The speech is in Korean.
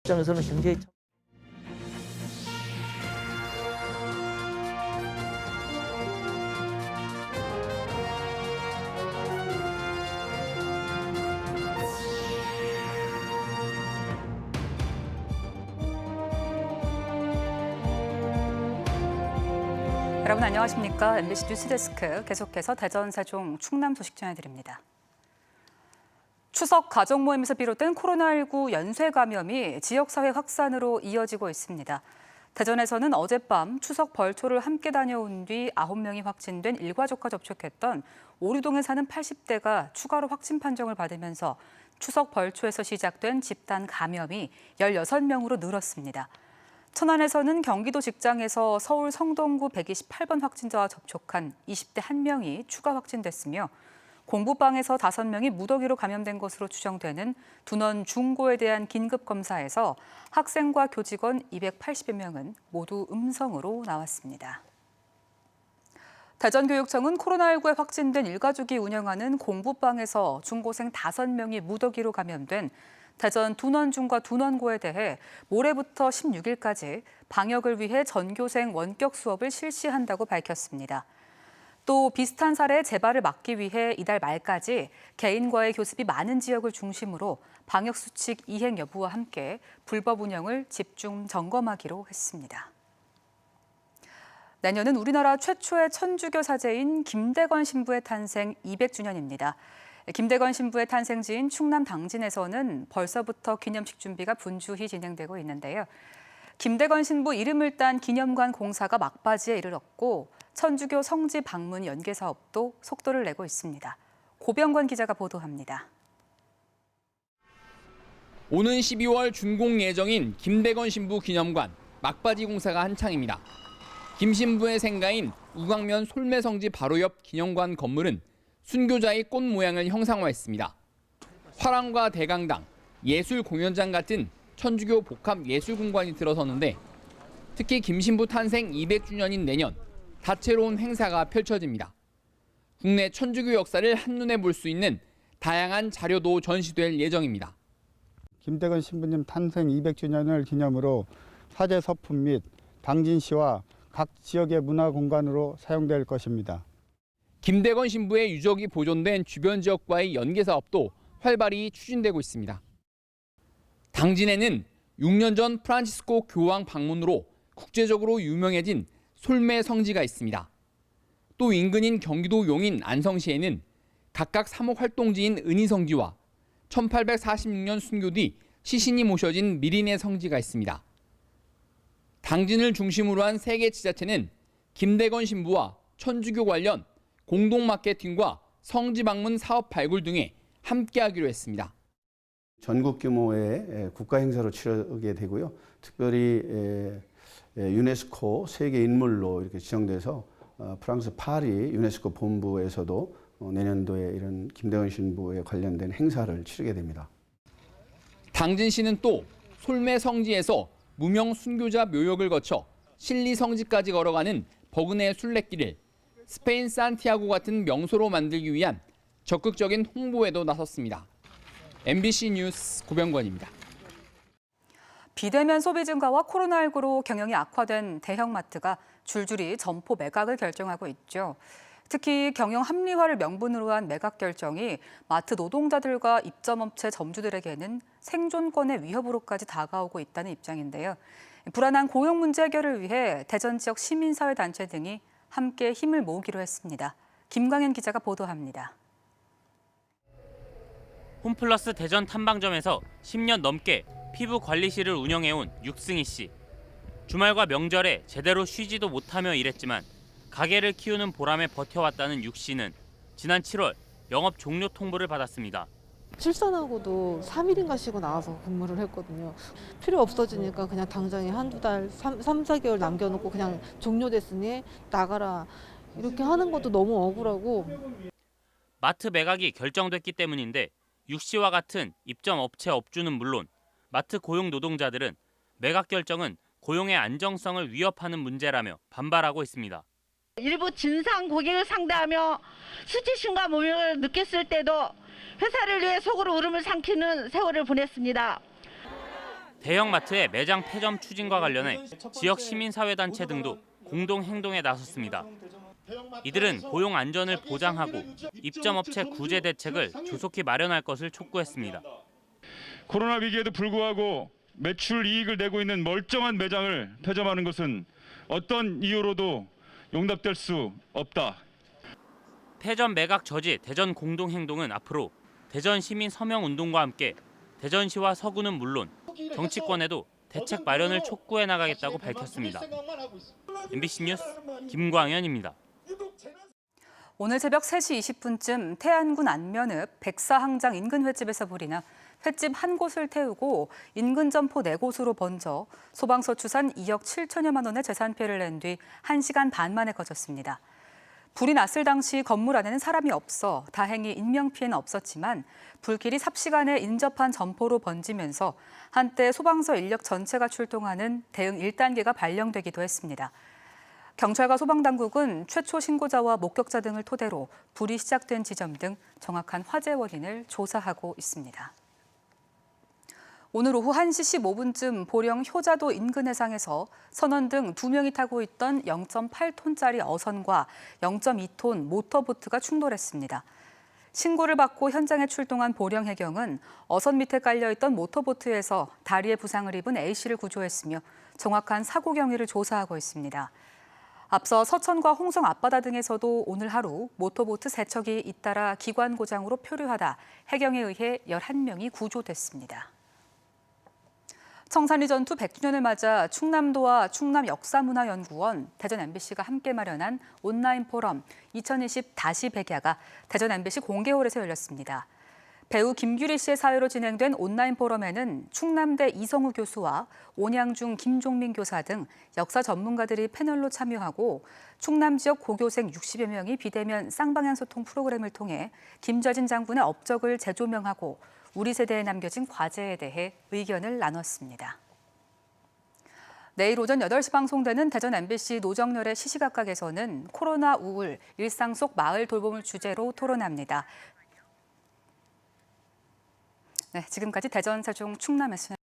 입장에서는 굉장히 여러분 안녕하십니까? MBC 뉴스데스크 계속해서 대전, 세종, 충남 소식 전해드립니다. 추석 가족 모임에서 비롯된 코로나19 연쇄 감염이 지역사회 확산으로 이어지고 있습니다. 대전에서는 어젯밤 추석 벌초를 함께 다녀온 뒤 9명이 확진된 일가족과 접촉했던 오류동에 사는 80대가 추가로 확진 판정을 받으면서 추석 벌초에서 시작된 집단 감염이 16명으로 늘었습니다. 천안에서는 경기도 직장에서 서울 성동구 128번 확진자와 접촉한 20대 1명이 추가 확진됐으며 공부방에서 5명이 무더기로 감염된 것으로 추정되는 둔원 중고에 대한 긴급검사에서 학생과 교직원 280여 명은 모두 음성으로 나왔습니다. 대전교육청은 코로나19에 확진된 일가족이 운영하는 공부방에서 중고생 5명이 무더기로 감염된 대전 둔원중과 둔원고에 대해 모레부터 16일까지 방역을 위해 전교생 원격 수업을 실시한다고 밝혔습니다. 또 비슷한 사례의 재발을 막기 위해 이달 말까지 개인과의 교습이 많은 지역을 중심으로 방역수칙 이행 여부와 함께 불법 운영을 집중 점검하기로 했습니다. 내년은 우리나라 최초의 천주교 사제인 김대건 신부의 탄생 200주년입니다. 김대건 신부의 탄생지인 충남 당진에서는 벌써부터 기념식 준비가 분주히 진행되고 있는데요. 김대건 신부 이름을 딴 기념관 공사가 막바지에 이르렀고 천주교 성지 방문 연계 사업도 속도를 내고 있습니다. 고병관 기자가 보도합니다. 오는 12월 준공 예정인 김대건 신부 기념관 막바지 공사가 한창입니다. 김 신부의 생가인 우광면 솔매성지 바로 옆 기념관 건물은 순교자의 꽃 모양을 형상화했습니다. 화랑과 대강당, 예술 공연장 같은 천주교 복합 예술 공간이 들어섰는데 특히 김 신부 탄생 200주년인 내년 다채로운 행사가 펼쳐집니다. 국내 천주교 역사를 한눈에 볼 수 있는 다양한 자료도 전시될 예정입니다. 김대건 신부님 탄생 200주년을 기념으로 사제 서품 및 당진시와 각 지역의 문화 공간으로 사용될 것입니다. 김대건 신부의 유적이 보존된 주변 지역과의 연계 사업도 활발히 추진되고 있습니다. 당진에는 6년 전 프란치스코 교황 방문으로 국제적으로 유명해진 솔매 성지가 있습니다. 또 인근인 경기도 용인 안성시에는 각각 사목 활동지인 은희성지와 1846년 순교 뒤 시신이 모셔진 미린의 성지가 있습니다. 당진을 중심으로 한 3개 지자체는 김대건 신부와 천주교 관련 공동 마케팅과 성지 방문 사업 발굴 등에 함께하기로 했습니다. 전국 규모의 국가 행사로 치르게 되고요. 특별히 유네스코 세계 인물로 이렇게 지정돼서 프랑스 파리 유네스코 본부에서도 내년도에 이런 김대건 신부에 관련된 행사를 치르게 됩니다. 당진시는 또 솔매 성지에서 무명 순교자 묘역을 거쳐 실리 성지까지 걸어가는 버그네 순례길을 스페인 산티아고 같은 명소로 만들기 위한 적극적인 홍보에도 나섰습니다. MBC 뉴스 고병관입니다. 비대면 소비 증가와 코로나19로 경영이 악화된 대형마트가 줄줄이 점포 매각을 결정하고 있죠. 특히 경영 합리화를 명분으로 한 매각 결정이 마트 노동자들과 입점업체 점주들에게는 생존권의 위협으로까지 다가오고 있다는 입장인데요. 불안한 고용 문제 해결을 위해 대전 지역 시민사회단체 등이 함께 힘을 모으기로 했습니다. 김광현 기자가 보도합니다. 홈플러스 대전 탐방점에서 10년 넘게 피부 관리실을 운영해온 육승희 씨. 주말과 명절에 제대로 쉬지도 못하며 일했지만 가게를 키우는 보람에 버텨왔다는 육 씨는 지난 7월 영업 종료 통보를 받았습니다. 출산하고도 3일인가 쉬고 나와서 근무를 했거든요. 필요 없어지니까 그냥 당장에 한두 달, 3, 4개월 남겨놓고 그냥 종료됐으니 나가라 이렇게 하는 것도 너무 억울하고. 마트 매각이 결정됐기 때문인데 육 씨와 같은 입점 업체 업주는 물론 마트 고용 노동자들은 매각 결정은 고용의 안정성을 위협하는 문제라며 반발하고 있습니다. 일부 진상 고객을 상대하며 수치심과 모욕을 느꼈을 때도 회사를 위해 속으로 울음을 삼키는 세월을 보냈습니다. 대형마트의 매장 폐점 추진과 관련해 지역 시민사회단체 등도 공동 행동에 나섰습니다. 이들은 고용 안전을 보장하고 입점업체 구제 대책을 조속히 마련할 것을 촉구했습니다. 코로나 위기에도 불구하고 매출 이익을 내고 있는 멀쩡한 매장을 폐점하는 것은 어떤 이유로도 용납될 수 없다. 폐점 매각 저지 대전 공동행동은 앞으로 대전 시민 서명 운동과 함께 대전시와 서구는 물론 정치권에도 대책 마련을 촉구해 나가겠다고 밝혔습니다. MBC 뉴스 김광현입니다. 오늘 새벽 3시 20분쯤 태안군 안면읍 백사항장 인근 횟집에서 불이 나 횟집 한 곳을 태우고 인근 점포 4곳으로 번져 소방서 추산 2억 7천여만 원의 재산 피해를 낸 뒤 1시간 반 만에 꺼졌습니다. 불이 났을 당시 건물 안에는 사람이 없어 다행히 인명피해는 없었지만 불길이 삽시간에 인접한 점포로 번지면서 한때 소방서 인력 전체가 출동하는 대응 1단계가 발령되기도 했습니다. 경찰과 소방당국은 최초 신고자와 목격자 등을 토대로 불이 시작된 지점 등 정확한 화재 원인을 조사하고 있습니다. 오늘 오후 1시 15분쯤 보령 효자도 인근 해상에서 선원 등 2명이 타고 있던 0.8톤짜리 어선과 0.2톤 모터보트가 충돌했습니다. 신고를 받고 현장에 출동한 보령해경은 어선 밑에 깔려있던 모터보트에서 다리에 부상을 입은 A씨를 구조했으며 정확한 사고 경위를 조사하고 있습니다. 앞서 서천과 홍성 앞바다 등에서도 오늘 하루 모터보트 3척이 잇따라 기관 고장으로 표류하다 해경에 의해 11명이 구조됐습니다. 청산리 전투 100주년을 맞아 충남도와 충남역사문화연구원, 대전 MBC가 함께 마련한 온라인 포럼 2020-100야가 대전 MBC 공개홀에서 열렸습니다. 배우 김규리 씨의 사회로 진행된 온라인 포럼에는 충남대 이성우 교수와 온양중 김종민 교사 등 역사 전문가들이 패널로 참여하고 충남 지역 고교생 60여 명이 비대면 쌍방향 소통 프로그램을 통해 김좌진 장군의 업적을 재조명하고 우리 세대에 남겨진 과제에 대해 의견을 나눴습니다. 내일 오전 8시 방송되는 대전 MBC 노정열의 시시각각에서는 코로나 우울, 일상 속 마을 돌봄을 주제로 토론합니다. 네, 지금까지 대전, 세종, 충남에서